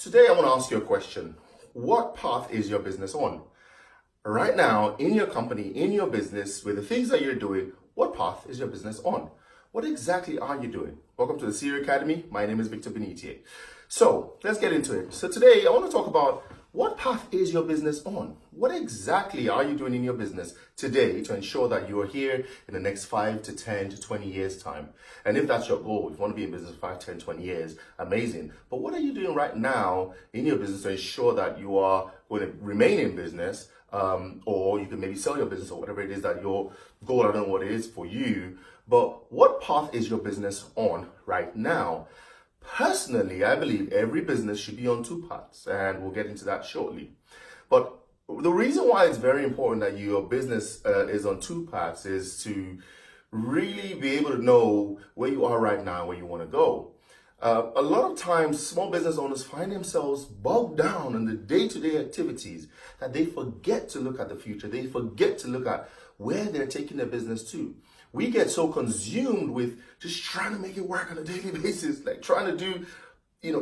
Today, I want to ask you a question. What path is your business on? Right now, in your company, in your business, with the things that you're doing, what path is your business on? What exactly are you doing? Welcome to the Siri Academy. My name is Victor Benitier. So let's get into it. So today, I want to talk about what path is your business on? What exactly are you doing in your business today to ensure that you are here in the next 5 to 10 to 20 years time? And if that's your goal, if you want to be in business for 5, 10, 20 years, amazing. But what are you doing right now in your business to ensure that you are going to remain in business, or you can maybe sell your business or whatever it is that your goal, I don't know what it is for you, but what path is your business on right now? Personally, I believe every business should be on two paths, and we'll get into that shortly. But the reason why it's very important that your business is on two paths is to really be able to know where you are right now, where you want to go. A lot of times, small business owners find themselves bogged down in the day-to-day activities that they forget to look at the future. They forget to look at where they're taking their business to. We get so consumed with just trying to make it work on a daily basis, like trying to do,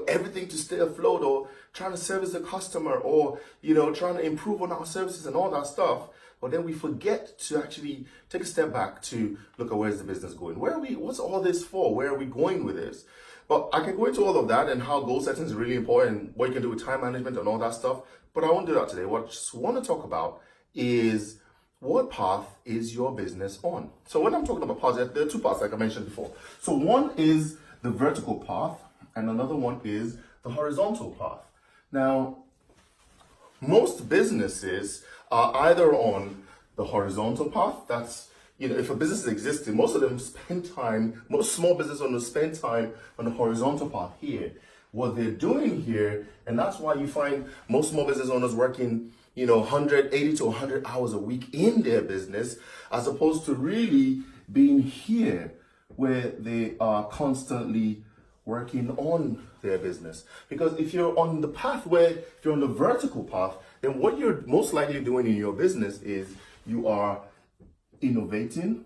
everything to stay afloat, or trying to service the customer, or, trying to improve on our services and all that stuff. But then we forget to actually take a step back to look at where's the business going. What's all this for? Where are we going with this? But I can go into all of that and how goal setting is really important, what you can do with time management and all that stuff. But I won't do that today. What I just want to talk about is what path is your business on? So when I'm talking about paths, there are two paths like I mentioned before. So one is the vertical path and another one is the horizontal path. Now, most businesses are either on the horizontal path. That's, if a business is existing, most of them most small business owners spend time on the horizontal path here. What they're doing here, and that's why you find most small business owners working 180 to 100 hours a week in their business, as opposed to really being here where they are constantly working on their business. Because if you're on the if you're on the vertical path, then what you're most likely doing in your business is you are innovating,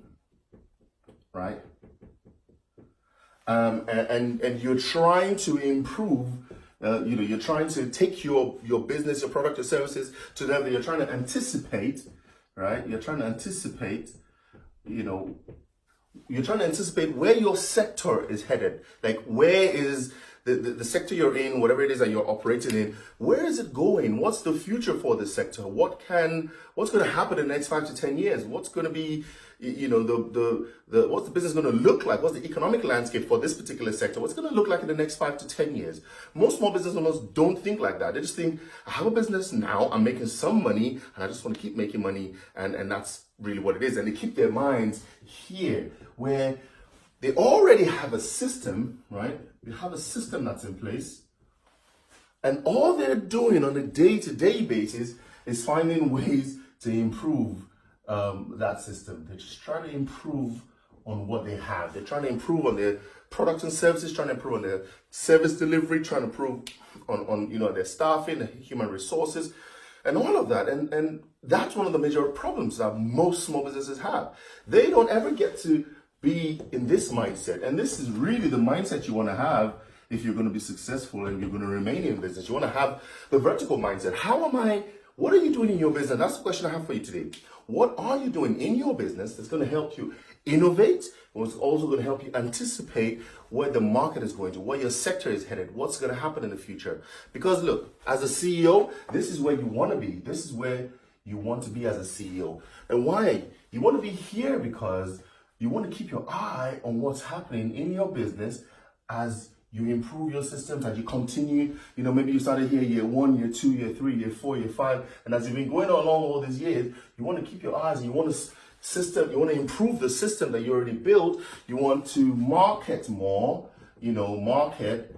right? And you're trying to improve. You're trying to take your business, your product, your services to them. You're trying to anticipate, right? You're trying to anticipate, where your sector is headed. Like, where is the sector you're in, whatever it is that you're operating in, where is it going? What's the future for this sector? What's going to happen in the next 5 to 10 years? What's going to be, what's the business going to look like? What's the economic landscape for this particular sector? What's going to look like in the next 5 to 10 years? Most small business owners don't think like that. They just think, I have a business now, I'm making some money, and I just want to keep making money, and that's really what it is. And they keep their minds here, where they already have a system, right? They have a system that's in place, and all they're doing on a day-to-day basis is finding ways to improve that system. They're just trying to improve on what they have. They're trying to improve on their products and services, trying to improve on their service delivery, trying to improve on their staffing, their human resources, and all of that. And that's one of the major problems that most small businesses have. They don't ever get to be in this mindset. And this is really the mindset you want to have if you're going to be successful and you're going to remain in business. You want to have the vertical mindset. What are you doing in your business? That's the question I have for you today. What are you doing in your business that's going to help you innovate? And it's also going to help you anticipate where the market is going to, where your sector is headed, what's going to happen in the future. Because look, as a CEO, this is where you want to be. This is where you want to be as a CEO. And why? You want to be here because you want to keep your eye on what's happening in your business as you improve your systems, as you continue. Maybe you started here year 1, year 2, year 3, year 4, year 5, and as you've been going along all these years, you want to keep your eyes, and you want to improve the system that you already built. You want to market more, market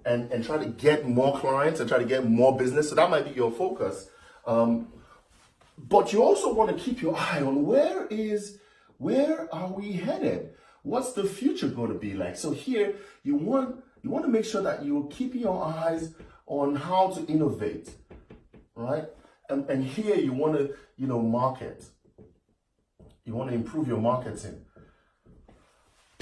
and try to get more clients and try to get more business. So that might be your focus. But you also want to keep your eye on where are we headed? What's the future going to be like? So here, you want to make sure that you're keeping your eyes on how to innovate, right? And here you want to, market. You want to improve your marketing.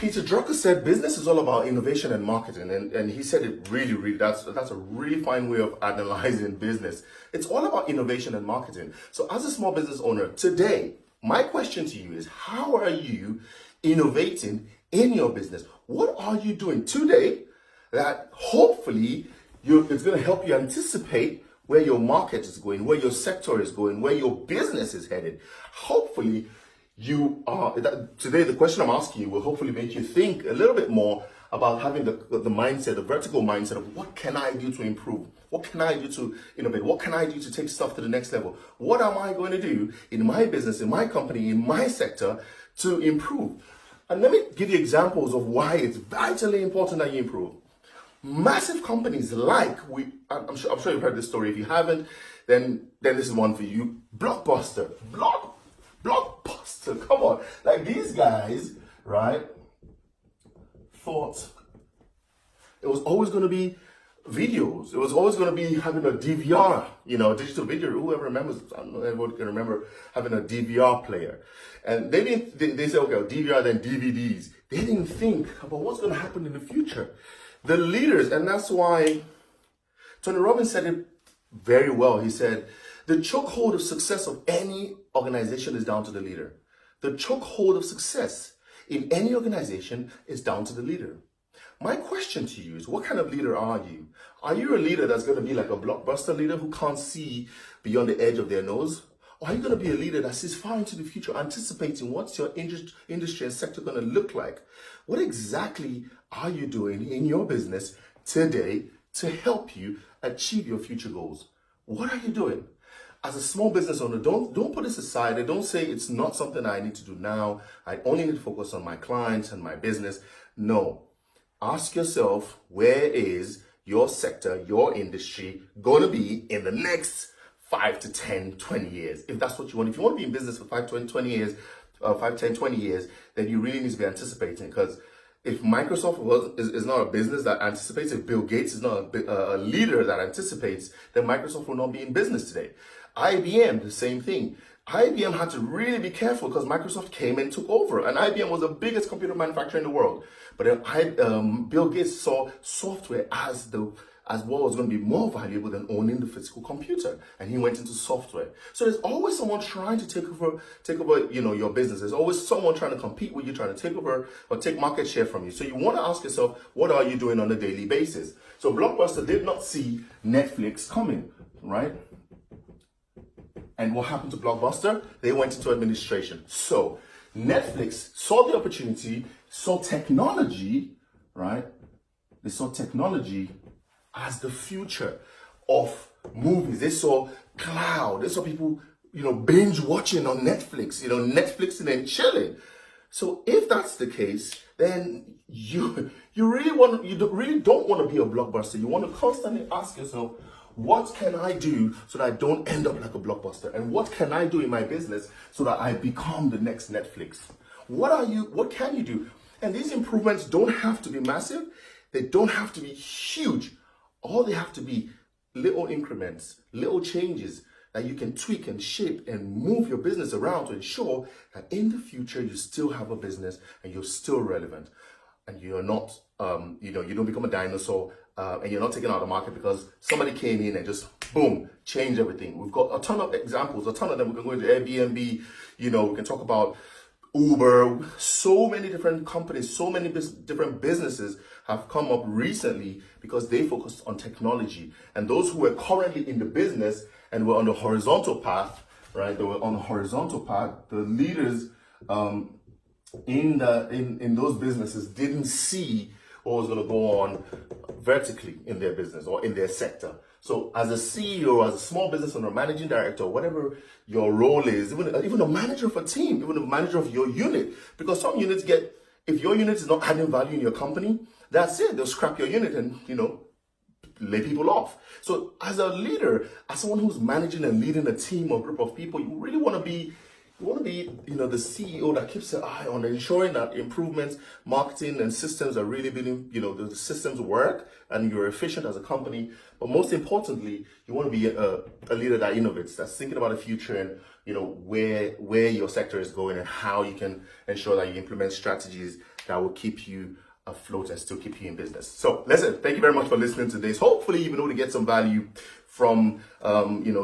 Peter Drucker said business is all about innovation and marketing, and he said it really, that's a really fine way of analyzing business. It's all about innovation and marketing. So as a small business owner today, my question to you is, how are you innovating in your business? What are you doing today that hopefully it's going to help you anticipate where your market is going, where your sector is going, where your business is headed? Hopefully today the question I'm asking you will hopefully make you think a little bit more about having the mindset, the vertical mindset of what can I do to improve? What can I do to innovate? What can I do to take stuff to the next level? What am I going to do in my business, in my company, in my sector to improve? And let me give you examples of why it's vitally important that you improve. Massive companies I'm sure you've heard this story. If you haven't, then this is one for you. Blockbuster, come on. Like these guys, right, thought it was always going to be videos. It was always going to be having a DVR, digital video. Whoever remembers, I don't know, everyone can remember having a DVR player. And they said, okay, DVR, then DVDs. They didn't think about what's going to happen in the future. The leaders, and that's why Tony Robbins said it very well. He said, the chokehold of success of any organization is down to the leader. The chokehold of success in any organization is down to the leader. My question to you is, what kind of leader are you? Are you a leader that's going to be like a blockbuster leader who can't see beyond the edge of their nose? Or are you going to be a leader that sees far into the future, anticipating what's your industry and sector going to look like? What exactly are you doing in your business today to help you achieve your future goals? What are you doing? As a small business owner, don't put this aside and don't say it's not something I need to do now. I only need to focus on my clients and my business. No. Ask yourself, where is your sector, your industry going to be in the next 5 to 10, 20 years? If that's what you want. If you want to be in business for 5, 20 years, 5, 10, 20 years, then you really need to be anticipating. Because if Microsoft is not a business that anticipates, if Bill Gates is not a leader that anticipates, then Microsoft will not be in business today. IBM, the same thing. IBM had to really be careful because Microsoft came and took over, and IBM was the biggest computer manufacturer in the world. But then Bill Gates saw software as what was going to be more valuable than owning the physical computer, and he went into software. So there's always someone trying to take over, your business. There's always someone trying to compete with you, trying to take over or take market share from you. So you want to ask yourself, what are you doing on a daily basis? So Blockbuster did not see Netflix coming, right? And what happened to Blockbuster? They went into administration. So Netflix saw the opportunity, saw technology, right? They saw technology as the future of movies. They saw cloud. They saw people, binge watching on Netflix, Netflixing and chilling. So if that's the case, then you really don't want to be a blockbuster. You want to constantly ask yourself, what can I do so that I don't end up like a blockbuster? And what can I do in my business so that I become the next Netflix? What can you do? And these improvements don't have to be massive. They don't have to be huge. All they have to be little increments, little changes that you can tweak and shape and move your business around to ensure that in the future you still have a business and you're still relevant, and you're not, you don't become a dinosaur, and you're not taken out of the market because somebody came in and just boom, changed everything. We've got a ton of examples, a ton of them. We can go into Airbnb, we can talk about Uber. So many different companies, so many different businesses have come up recently because they focused on technology. And those who were currently in the business and were on the horizontal path, right? They were on the horizontal path. The leaders in those businesses didn't see what was going to go on vertically in their business or in their sector. So as a CEO, as a small business owner, managing director, whatever your role is, even a manager of a team, even a manager of your unit, because some units if your unit is not adding value in your company, that's it. They'll scrap your unit and, lay people off. So as a leader, as someone who's managing and leading a team or group of people, you really want to be the CEO that keeps an eye on ensuring that improvements, marketing and systems are really being, the systems work and you're efficient as a company. But most importantly, you want to be a leader that innovates, that's thinking about the future and, where your sector is going and how you can ensure that you implement strategies that will keep you afloat and still keep you in business. So listen, thank you very much for listening to this. Hopefully you've been able to get some value from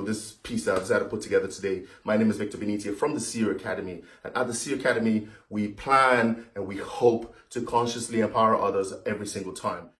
this piece that I decided to put together today. My name is Victor Benitia from the CEO Academy. And at the CEO Academy, we plan and we hope to consciously empower others every single time.